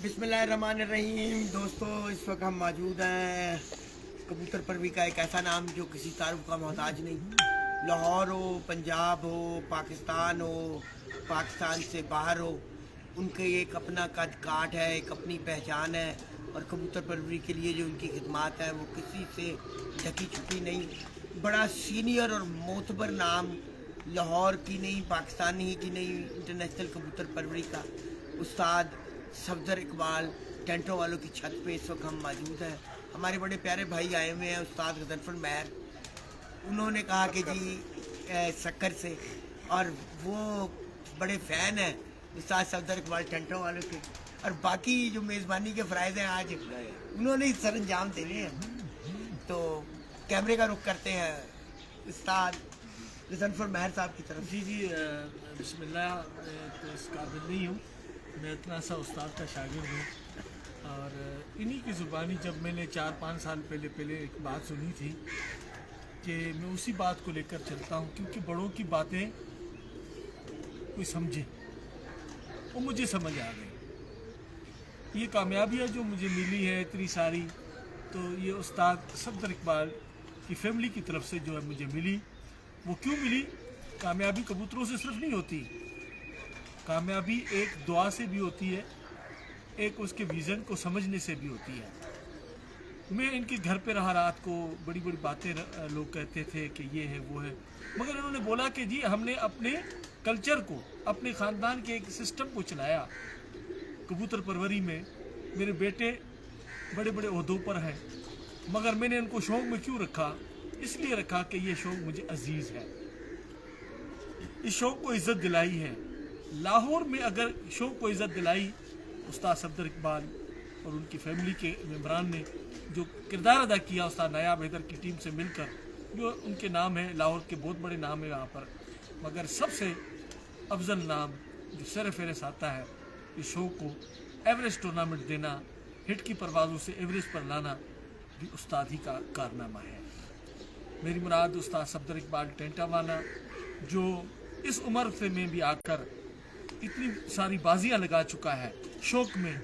बिस्मिल्लाहिर्रहमानिर्रहीम। दोस्तों, इस वक्त हम मौजूद हैं कबूतर परवी का एक ऐसा नाम जो किसी तारुफ का मोहताज नहीं। लाहौर हो, पंजाब हो, पाकिस्तान हो, पाकिस्तान से बाहर हो, उनके एक अपना कद काठ है, एक अपनी पहचान है। और कबूतर परवरी के लिए जो उनकी खिदमत है वो किसी से ढकी छुपी नहीं। बड़ा सीनियर और मोतबर नाम लाहौर की नहीं, पाकिस्तान ही की नहीं, इंटरनेशनल कबूतर परवरी का उस्ताद सफदर इकबाल टेंटों वालों की छत पे इस वक्त हम मौजूद हैं। हमारे बड़े प्यारे भाई आए हुए हैं, उस्ताद गजनफर महर। उन्होंने कहा कि जी शक्कर से, और वो बड़े फ़ैन हैं उस्ताद सफदर इकबाल टेंटों वालों के। और बाकी जो मेज़बानी के फ़राइज़ हैं आज उन्होंने ही सर अंजाम देने हैं। तो कैमरे का रुख करते हैं उस्ताद गजनफर महर साहब की तरफ। जी बिस्मिल्लाह। मैं तो इस काबिल नहीं हूँ, मैं इतना सा उस्ताद का शागिर्द हूँ। और इन्हीं की ज़ुबानी जब मैंने 4-5 साल पहले एक बात सुनी थी कि मैं उसी बात को लेकर चलता हूँ, क्योंकि बड़ों की बातें कोई समझे, वो मुझे समझ आ गई। ये कामयाबियाँ जो मुझे मिली है इतनी सारी, तो ये उस्ताद सफदर इकबाल की फैमिली की तरफ से जो है मुझे मिली। वो क्यों मिली? कामयाबी कबूतरों से सिर्फ नहीं होती, कामयाबी एक दुआ से भी होती है, एक उसके विज़न को समझने से भी होती है। मैं इनके घर पे रहा रात को, बड़ी बड़ी बातें लोग कहते थे कि ये है वो है, मगर इन्होंने बोला कि जी हमने अपने कल्चर को, अपने ख़ानदान के एक सिस्टम को चलाया। कबूतर परवरी में मेरे बेटे बड़े बड़े ओहदों पर हैं, मगर मैंने इनको शौक़ में क्यों रखा? इसलिए रखा कि ये शौक़ मुझे अजीज़ है, इस शौक़ को इज़्ज़त दिलाई है। लाहौर में अगर शौक़ को इज़्ज़त दिलाई उस्ताद सफदर इकबाल और उनकी फैमिली के मेम्बरान ने, जो किरदार अदा किया उस्ताद नायाब हैदर की टीम से मिलकर, जो उनके नाम है, लाहौर के बहुत बड़े नाम है यहाँ पर, मगर सबसे अफजल नाम जो सर फेरस आता है, इस शौक़ को एवरेस्ट टूर्नामेंट देना, हिट की परवाज़ों से एवरेस्ट पर लाना भी उस्ताद ही का कारनामा है। मेरी मुराद उस्ताद सफदर इकबाल टेंटा वाला, जो इस उम्र से में भी आकर इतनी सारी बाजियां लगा चुका है शौक़ में।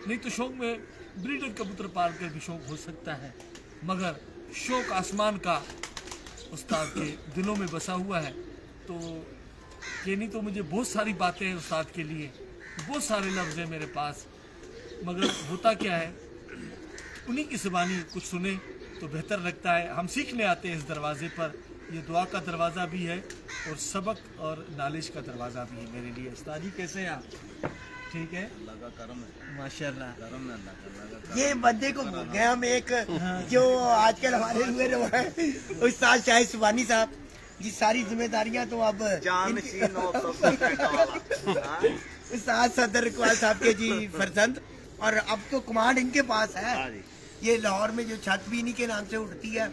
नहीं तो शौक़ में ब्रीडर कबूतर पाल कर भी शौक़ हो सकता है, मगर शौक़ आसमान का उस्ताद के दिलों में बसा हुआ है। तो ये नहीं तो मुझे बहुत सारी बातें हैं उस्ताद के लिए, बहुत सारे लफ्ज़ हैं मेरे पास, मगर होता क्या है, उन्हीं की ज़बानी कुछ सुने तो बेहतर लगता है। हम सीखने आते हैं इस दरवाज़े पर, ये दुआ का दरवाज़ा भी है और सबक और नॉलेज का दरवाज़ा भी है मेरे लिए। उस्ताद जी कैसे हैं आप? ठीक है, अल्लाह का करम है, माशाल्लाह। करम है अल्लाह का। ये बंदे को भूल गए हम, एक जो आजकल हमारे हुए जो है उस्ताद शाहिद सुबानी साहब जी। सारी जिम्मेदारियां तो अब उस्ताद सफदर इकबाल साहब के जी फर्जंद, और अब तो कमांड इनके पास है। ये लाहौर में जो छत भी इन्हीं के नाम से उठती है।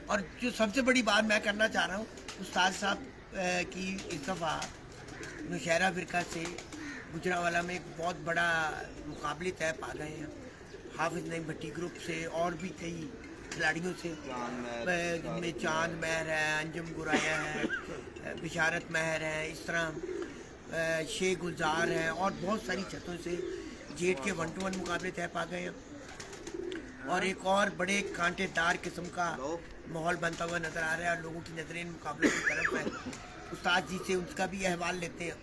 और जो सबसे बड़ी बात मैं करना चाह रहा हूँ, उस्ताद साहब की इस दफ़ा नौशहरा फ़िरका से गुजरांवाला में एक बहुत बड़ा मुकाबले तय पा गए हैं। हाफिज नईम भट्टी ग्रुप से और भी कई खिलाड़ियों से, जिनमें चांद महर है, अंजुम गुराया है, बिशारत महर है, इस तरह शेख गुलजार है, और बहुत सारी छतों से जेट के 1-to-1 मुकाबले तय पा गए हैं। और एक और बड़े कांटेदार किस्म का माहौल बनता हुआ नज़र आ रहा है, और लोगों की नज़रें मुकाबले की तरफ है। उस्ताद जी से उसका भी अहवाल लेते हैं।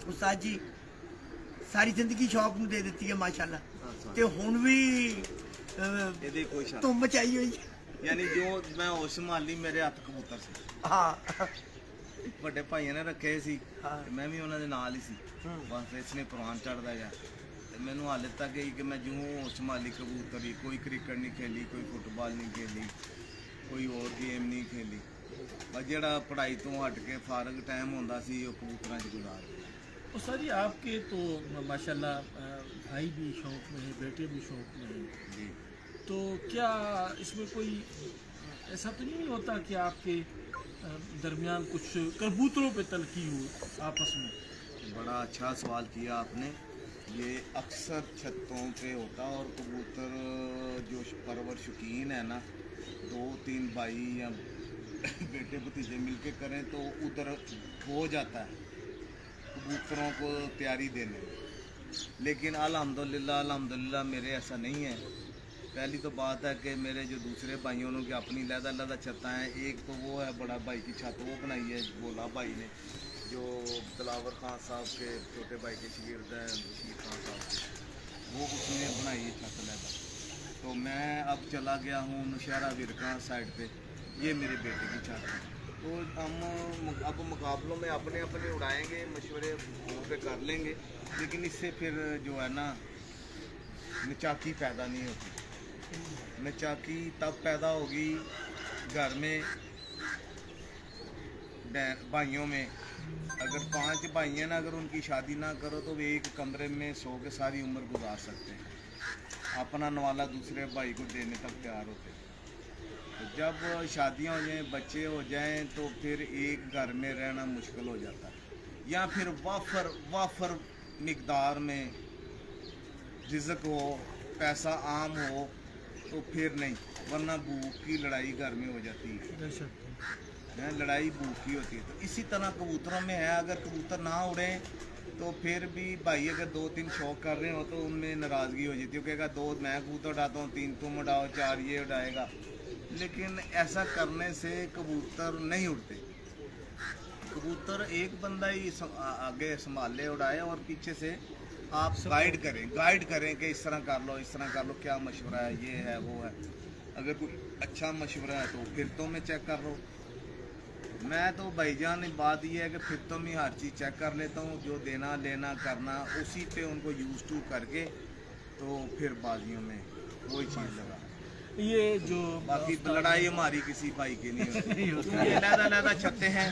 उस्ताद जी सारी जिंदगी शौक में दे देती है माशाल्लाह, तो हुण भी तो मचाई हुई, यानी जो मैं होश संभाली मेरे हथ कबूतर से। हाँ ਵੱਡੇ ਭਾਈਆਂ ਨੇ ਰੱਖੇ ਸੀ, ਹਾਂ। ਮੈਂ ਵੀ ਉਹਨਾਂ ਦੇ ਨਾਲ ਹੀ ਸੀ। ਬਸ ਇਸ ਨੇ ਪ੍ਰਵਾਨ ਚੜਦਾ ਗਿਆ ਤੇ ਮੈਨੂੰ ਹਾਲੇ ਤੱਕ ਗਈ ਕਿ ਮੈਂ ਜਿਉਂ ਹੋਸ਼ ਸੰਭਾਲੀ ਕਬੂਤਰੀ, ਕੋਈ ਕ੍ਰਿਕਟ ਨਹੀਂ ਖੇਲੀ, ਕੋਈ ਫੁੱਟਬਾਲ ਨਹੀਂ ਖੇਲੀ, ਕੋਈ ਹੋਰ ਗੇਮ ਨਹੀਂ ਖੇਲੀ। ਬਸ ਜਿਹੜਾ ਪੜ੍ਹਾਈ ਤੋਂ ਹਟ ਕੇ ਫਾਰਗ ਟਾਈਮ ਹੁੰਦਾ ਸੀ ਉਹ ਕਬੂਤਰਾਂ 'ਚ ਗੁਜ਼ਾਰ ਦਿੱਤਾ। उस्ताद जी आपके तो माशाल्लाह भाई भी शौक़ में है, बेटे भी शौक़ में हैं, जी, तो क्या इसमें कोई ऐसा तो नहीं होता कि आपके दरमियान कुछ कबूतरों पे तलखी हो आपस में? बड़ा अच्छा सवाल किया आपने। ये अक्सर छतों पे होता है, और कबूतर जो परवर शौकीन है ना, 2-3 भाई या बेटे भतीजे मिलके करें तो उधर हो जाता है कबूतरों को तैयारी देने में। لیکن الحمدللہ میرے ایسا نہیں ہے. پہلی تو بات ہے کہ میرے جو دوسرے بھائیوں نے کہ اپنی علیحدہ چھتیں ہیں. ایک تو وہ ہے بڑا بھائی کی چھت وہ بنائی ہے بولا بھائی نے, جو دلاور خان صاحب کے چھوٹے بھائی کے شاگرد ہیں بشیر خان صاحب کے, وہ اس نے بنائی ہے چھت علیحدہ. تو میں اب چلا گیا ہوں نوشہرہ ورکا سائڈ پہ, یہ میرے بیٹے کی چھت ہے. تو ہم اب مقابلوں میں اپنے اڑائیں گے, مشورے فون پہ کر لیں گے, لیکن اس سے پھر جو ہے نا نچاکی پیدا نہیں ہوتی. نچاکی تب پیدا ہوگی گھر میں بھائیوں میں. اگر 5 بھائی ہیں نا, اگر ان کی شادی نہ کرو تو وہ ایک کمرے میں سو کے ساری عمر گزار سکتے ہیں. اپنا نوالا دوسرے بھائی کو دینے تک تیار ہوتے ہیں. جب شادیاں ہو جائیں, بچے ہو جائیں, تو پھر ایک گھر میں رہنا مشکل ہو جاتا ہے. یا پھر وافر مقدار میں رزق ہو, پیسہ عام ہو تو پھر نہیں, ورنہ بھوک کی لڑائی گھر میں ہو جاتی ہے. لڑائی بھوک کی ہوتی ہے. تو اسی طرح کبوتروں میں ہے, اگر کبوتر نہ اڑیں تو پھر بھی بھائی اگر 2-3 شوق کر رہے ہو تو ان میں ناراضگی ہو جاتی ہے. کہے گا 2 میں کبوتر اڑاتا ہوں, 3 تم اڑاؤ, 4 یہ اڑائے گا. لیکن ایسا کرنے سے کبوتر نہیں اڑتے. کبوتر ایک بندہ ہی آگے سنبھالے اڑائے, اور پیچھے سے آپ گائیڈ کریں کہ اس طرح کر لو, کیا مشورہ ہے, یہ ہے وہ ہے. اگر کوئی اچھا مشورہ ہے تو پھر تو میں چیک کر لو. میں تو بھائی جان بات یہ ہے کہ پھر تو میں ہر چیز چیک کر لیتا ہوں, جو دینا لینا کرنا اسی پہ ان کو یوز ٹو کر کے تو پھر بازیوں میں وہی چیز لگا. یہ جو باقی لڑائی ہماری کسی بھائی کی نہیں ہوتی. یہ علیحدہ چھتیں ہیں,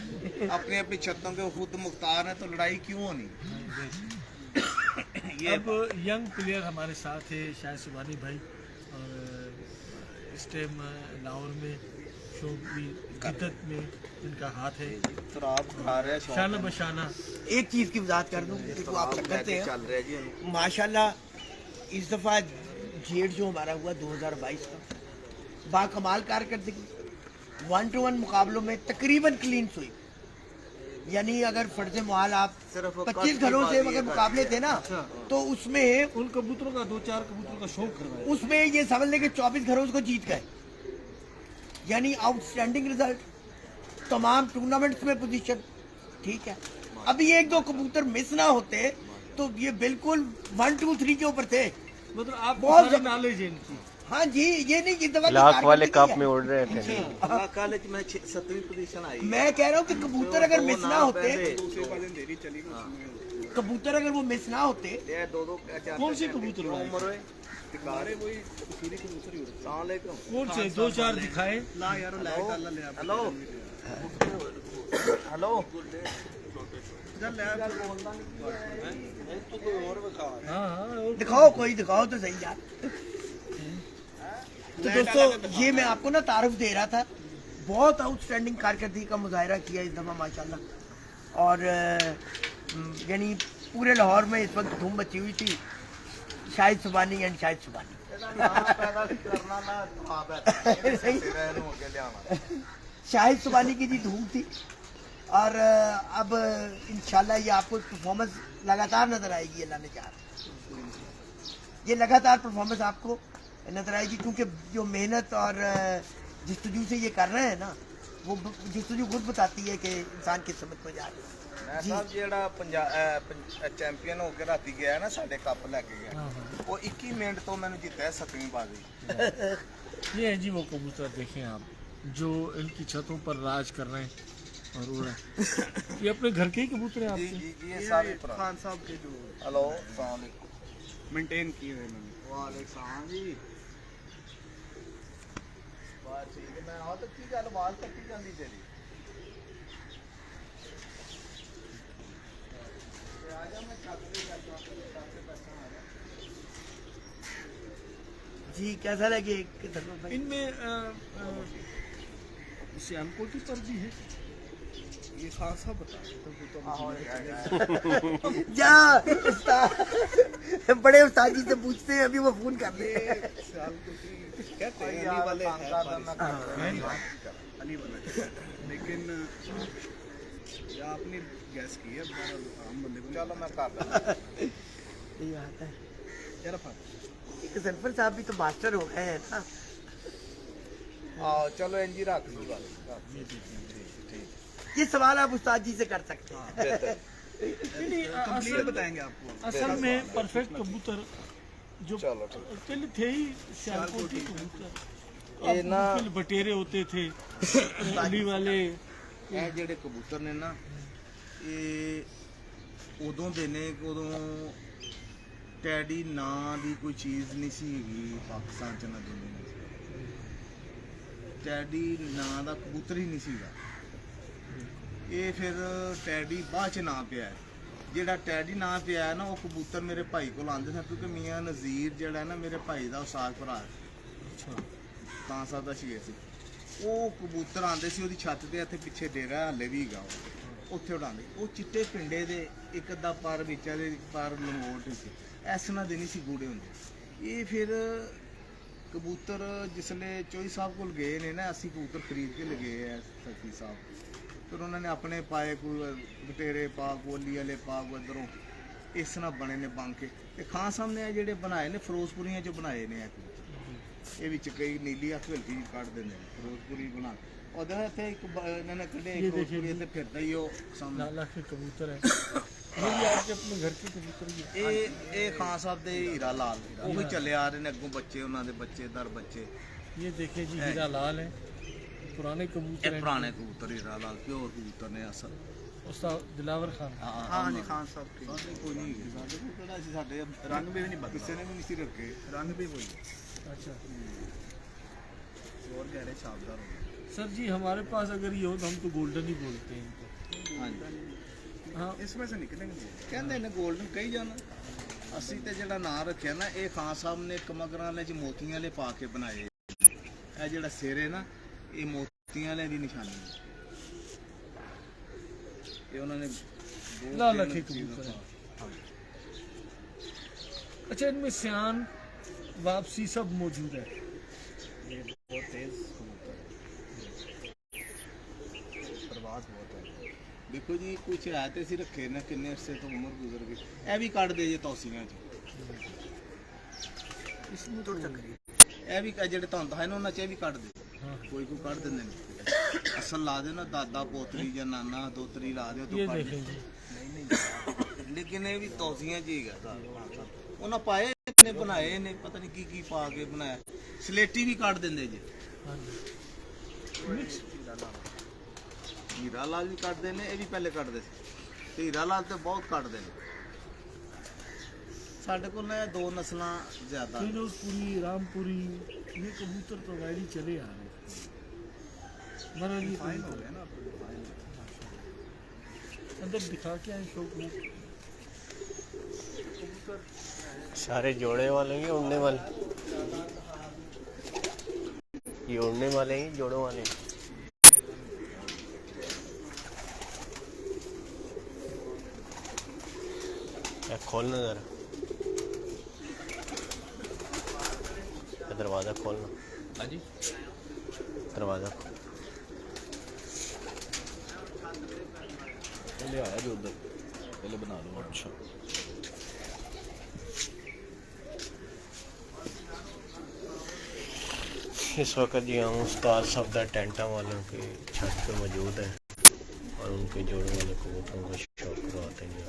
اپنی چھتوں کے خود مختار ہیں, تو لڑائی کیوں ہونی. اب ینگ پلیئر ہمارے ساتھ ہے شاہد سبحانی بھائی, اور اس ٹائم لاہور میں شوق بھی جدت میں ان کا ہاتھ ہے, شانہ بشانہ. ایک چیز کی وضاحت کر دوں کہ آپ کرتے ہیں ماشاءاللہ. اس دفعہ جیٹ جو ہمارا ہوا 2022 کا باکمال کارکردگی, 1-to-1 مقابلوں میں تقریباً کلین سوئی. یعنی اگر فرض محال آپ 25 گھروں سے اگر مقابلے تھے نا, تو اس میں ان کبوتروں کا 2-4 کبوتروں کا شوق کروایا, اس میں یہ سمجھ لیں کہ 24 گھروں کو جیت گئے. یعنی آؤٹ اسٹینڈنگ رزلٹ, تمام ٹورنامنٹس میں پوزیشن ٹھیک ہے. ابھی 1-2 کبوتر مس نہ ہوتے تو یہ بالکل 1-2-3 کے اوپر تھے. مطلب آپ بہت بہت نالج ہے ان کی. ہاں جی, یہ نہیں اس دفعہ لاکھ والے کپ میں اڑ رہے تھے. کالج میں 7ویں پوزیشن آئی. میں کہہ رہا ہوں کہ کبوتر اگر مس نہ ہوتے, کبوتر اگر وہ مس نہ ہوتے. کون سے کبوتر اڑائے, کون سے 2-4 دکھائے. ہلو دکھاؤ, کوئی دکھاؤ تو صحیح یار. تو دوستو یہ میں آپ کو نا تعارف دے رہا تھا. بہت آؤٹ اسٹینڈنگ کارکردگی کا مظاہرہ کیا اس دفعہ ماشاءاللہ. اور یعنی پورے لاہور میں اس وقت دھوم مچی ہوئی تھی. شاہد سبحانی اینڈ شاہد سبحانی. شاہد سبحانی کی جی دھوم تھی. اور اب انشاءاللہ یہ آپ کو پرفارمنس لگاتار نظر آئے گی, اللہ نے چاہا یہ لگاتار پرفارمنس آپ کو نظر آئے گی. کیونکہ جو محنت اور جستجو سے یہ کر رہے ہیں نا, وہ جستجو خود بتاتی ہے کہ انسان کس سمت میں جا رہا ہے. صاحب جیڑا چیمپئن ہو کے راتی گیا ہے نا, ساڈے کپ لے کے گیا, وہ 21 منٹ تو میں نے جیتا ہے 7ویں بازی. یہ ہے جی وہ کبوتر, دیکھیں آپ, جو ان کی چھتوں پر راج کر رہے ہیں اور اڑ رہے ہیں. یہ اپنے گھر کے ہی کبوتر ہیں آپ کے. یہ سارے خان صاحب کے جو ہلو السلام علیکم مینٹین کیے ہوئے انہوں نے. وعلیکم السلام جی. بات ٹھیک ہے. میں تو کی گل آواز کٹی جاندی تیری. جی کیسا لگے ان میں سیام کوٹی پر بھی ہے. یہ خان صاحب جا بڑے استاد جی سے پوچھتے ہیں, ابھی وہ فون کر لے. لیکن آپ نے گیس کی ہے, چلو میں کر सही बात है। एक सरफर साहब भी तो मास्टर हो गए हैं ना। चलो एनजी रख लो गल ये सवाल आप उस्ताद जी से कर सकते हैं। कंप्लीट बताएंगे आपको। असल में परफेक्ट कबूतर जो चलो, ठीक। पहले थे ही सियालकोटी कबूतर, ये अब ना पहले बटेरे होते थे अली वाले। ਇਹ ਜਿਹੜੇ ਕਬੂਤਰ ਨੇ ਨਾ ਇਹ ਉਦੋਂ ਦੇ ਨੇ ਉਦੋਂ ਟੈਡੀ ਨਾਂ ਦੀ ਕੋਈ ਚੀਜ਼ ਨਹੀਂ ਸੀ ਹੈਗੀ ਪਾਕਿਸਤਾਨ ਚ ਨਾ ਦੁਨੀਆ ਵਿੱਚ। ਟੈਡੀ ਨਾਂ ਦਾ ਕਬੂਤਰ ਹੀ ਨਹੀਂ ਸੀਗਾ। ਇਹ ਫਿਰ ਟੈਡੀ ਬਾਅਦ ਚ ਨਾਂ ਪਿਆ ਹੈ। ਜਿਹੜਾ ਟੈਡੀ ਨਾਂ ਪਿਆ ਹੈ ਨਾ ਉਹ ਕਬੂਤਰ ਮੇਰੇ ਭਾਈ ਕੋਲ ਆਉਂਦੇ ਸਨ, ਕਿਉਂਕਿ ਮੀਆਂ ਨਜ਼ੀਰ ਜਿਹੜਾ ਹੈ ਨਾ ਮੇਰੇ ਭਾਈ ਦਾ ਉਸਾਦ ਭਰਾ ਹੈ। ਅੱਛਾ, ਤਾਂ ਸਾਹਿਬ ਦਾ ਸ਼ੇਰ ਸੀ। ਉਹ ਕਬੂਤਰ ਆਉਂਦੇ ਸੀ, ਉਹਦੀ ਛੱਤ ਤੇ ਇੱਥੇ ਪਿੱਛੇ ਡੇਰਾ ਹਾਲੇ ਵੀ ਹੈਗਾ ਉਹ, ਉੱਥੇ ਉਡਾਉਂਦੇ। ਉਹ ਚਿੱਟੇ ਪਿੰਡੇ ਦੇ ਇੱਕ ਅੱਧਾ ਪਰ ਵਿੱਚ ਦੇ ਪਰ ਲੰਗੋਟ ਸੀ, ਐਸਨਾ ਦੇ ਨਹੀਂ ਸੀ ਗੂੜੇ ਹੁੰਦੇ। ਇਹ ਫਿਰ ਕਬੂਤਰ ਜਿਸਲੇ ਚੋਈ ਸਾਹਿਬ ਕੋਲ ਗਏ ਨੇ ਨਾ, ਅਸੀਂ ਕਬੂਤਰ ਖਰੀਦ ਕੇ ਲਗੇ ਆ ਸਖੀ ਸਾਹਿਬ। ਫਿਰ ਉਹਨਾਂ ਨੇ ਆਪਣੇ ਪਾਏ, ਕੋਈ ਬਟੇਰੇ ਪਾ, ਗੋਲੀ ਵਾਲੇ ਪਾ, ਇੱਧਰੋਂ ਇਸ ਤਰ੍ਹਾਂ ਬਣੇ ਨੇ ਬਣ ਕੇ। ਤੇ ਖਾਨ ਸਾਹਿਬ ਨੇ ਇਹ ਜਿਹੜੇ ਬਣਾਏ ਨੇ ਫਿਰੋਜ਼ਪੁਰੀਆਂ 'ਚ ਬਣਾਏ ਨੇ ਇਹ ਕਬੂਤਰ। ਇਹ ਵਿੱਚ ਕਈ ਨੀਲੀ ਅੱਖ ਹਲਕੀ ਜਿਹੀ ਕੱਢ ਦਿੰਦੇ ਨੇ ਫਿਰੋਜ਼ਪੁਰੀ ਬਣਾ ਕੇ। ਉਹਦੇ ਇੱਥੇ ਇੱਕ ਇਹਨਾਂ ਨੇ ਕੱਢੇ ਇਹ ਇੱਕ ਦੇਖिए ਫਿਰੋਜ਼ਪੁਰੀ ਤੇ ਫਿਰਦਾ ਹੀ ਉਹ ਸਾਹਮਣੇ। लाला के कबूतर है। ये भी आपके अपने घर के कबूतर ही है। ਇਹ ਖਾਨ ਸਾਹਿਬ ਦੇ ਹੀਰਾ ਲਾਲ ਉਹ ਵੀ ਚੱਲੇ ਆ ਰਹੇ ਨੇ ਅੱਗੋਂ ਬੱਚੇ, ਉਹਨਾਂ ਦੇ ਬੱਚੇ ਦਰ ਬੱਚੇ। ये देखिए जी हीरा लाल है, पुराने ਇਹ कबूतर हैं। ਪੁਰਾਣੇ ਕਬੂਤਰ ਹੀਰਾ ਲਾਲ ਪਿਓਰ ਕਬੂਤਰ ਨੇ ਅਸਲ। उस्ताद दिलावर खान। ਹਾਂ ਜੀ ਖਾਨ ਸਾਹਿਬ ਸਾਡੇ ਕੋਈ ਨਹੀਂ ਹੈਗੇ। ਸਾਡੇ ਕੋਲ ਕਿਹੜਾ ਸੀ, ਸਾਡੇ ਰੰਗ ਵੀ ਨਹੀਂ ਬਦਲੇ, ਕਿਸੇ ਨੇ ਵੀ ਨਹੀਂ ਸੀ ਰੱਖੇ ਰੰਗ ਵੀ ਕੋਈ। अच्छा ਹੋਰ ਗਹਿਰੇ ਛਾਪਦਾਰ ਹੋ सर जी, हमारे पास अगर ये हो तो हम तो गोल्डन ही बोलते हैं इनको। ਹਾਂਜੀ हाँ, इसमें से निकलेंगे ਕਹਿੰਦੇ ਨੇ 골ਡਨ ਕਹੀ ਜਾਣਾ। ਅਸੀਂ ਤੇ ਜਿਹੜਾ ਨਾਂ ਰੱਖਿਆ ਨਾ, ਇਹ ਖਾਨ ਸਾਹਿਬ ਨੇ ਕਮਗਰਾਂ ਵਾਲੇ ਚ ਮੋਤੀਆਂ ਵਾਲੇ ਪਾ ਕੇ ਬਣਾਏ। ਇਹ ਜਿਹੜਾ ਸਿਰ ਹੈ ਨਾ, ਇਹ ਮੋਤੀਆਂ ਵਾਲੇ ਦੀ ਨਿਸ਼ਾਨੀ ਹੈ। ਇਹ ਉਹਨਾਂ ਨੇ लाला के कबूतर है। अच्छा, इनमें सियान वापसी सब मौजूद है। ਬਹੁਤ ਤੇਜ਼ ਕਬੂਤਰ ਹੈ, ਪ੍ਰਵਾਸ ਬਹੁਤ ਹੈ। ਦੇਖੋ ਜੀ ਕੁਛ ਹੈ ਤੇ ਅਸੀਂ ਰੱਖੇ ਨਾ, ਕਿੰਨੇ ਅਰਸੇ ਤੋਂ ਉਮਰ ਗੁਜ਼ਰ ਗਈ। ਇਹ ਵੀ ਕੱਢਦੇ ਜੇ ਤੌਸੀਆਂ ਚ। इसमें तो ਇਹ ਵੀ ਜਿਹੜੇ ਧੁੰਦ ਹੈ ਨਾ ਉਹਨਾਂ ਚ ਇਹ ਵੀ ਕੱਢਦੇ। हाँ, ਕੋਈ ਕੱਢ ਦਿੰਦੇ ਨੇ। ਅਸਲ ਲਾ ਦੇ ਨਾ, ਦਾਦਾ ਪੋਤਰੀ ਜਾਂ ਨਾਨਾ ਦੋਤਰੀ ਲਾ ਦਿਓ ये ਤਾਂ ਕੱਢ देखें जी। ਦੇ। ਲੇਕਿਨ ਇਹ ਵੀ ਤੌਸੀਆਂ ਚ ਹੀ ਹੈਗਾ। ਉਹਨਾਂ ਪਾਏ ਨੇ, ਬਣਾਏ ਨੇ, ਪਤਾ ਨਹੀਂ ਕੀ ਕੀ ਪਾ ਕੇ ਬਣਾਇਆ। ਸਲੇਟੀ ਵੀ ਕੱਢ ਦਿੰਦੇ ਜੇ। हाँ जी, मिक्स। ਹੀਰਾ ਲਾਲ ਵੀ ਕੱਢਦੇ ਨੇ, ਇਹ ਵੀ ਪਹਿਲੇ ਕੱਢਦੇ ਸੀ। ਤੇ ਹੀਰਾ ਲਾਲ ਤੇ ਬਹੁਤ ਕੱਢਦੇ ਨੇ। ਸਾਡੇ ਕੋਲ ਨਾ ਇਹ ਦੋ ਨਸਲਾਂ ਜ਼ਿਆਦਾ ਨੇ। फिरोजपुरी, रामपुरी, ये कबूतर तो वैली चले आ रहे हैं। मगर ये फाइन हो कबूतर- गया ना अंदर दिखा के आए शौक में। सारे जोड़े वाले हैं, उड़ने वाले? ये उड़ने वाले हैं, जोड़ों वाले हैं? खोलना जरा, दरवाज़ा खोलना। हाँ जी, दरवाज़ा खोल। पहले आया जो उधर, पहले बना लो। अच्छा, इस वक्त जी हम उस्ताद सफदर टेंटा वालों के छत पे मौजूद हैं और उनके जोड़ने वाले कबूतरों का शौक करवाते हैं।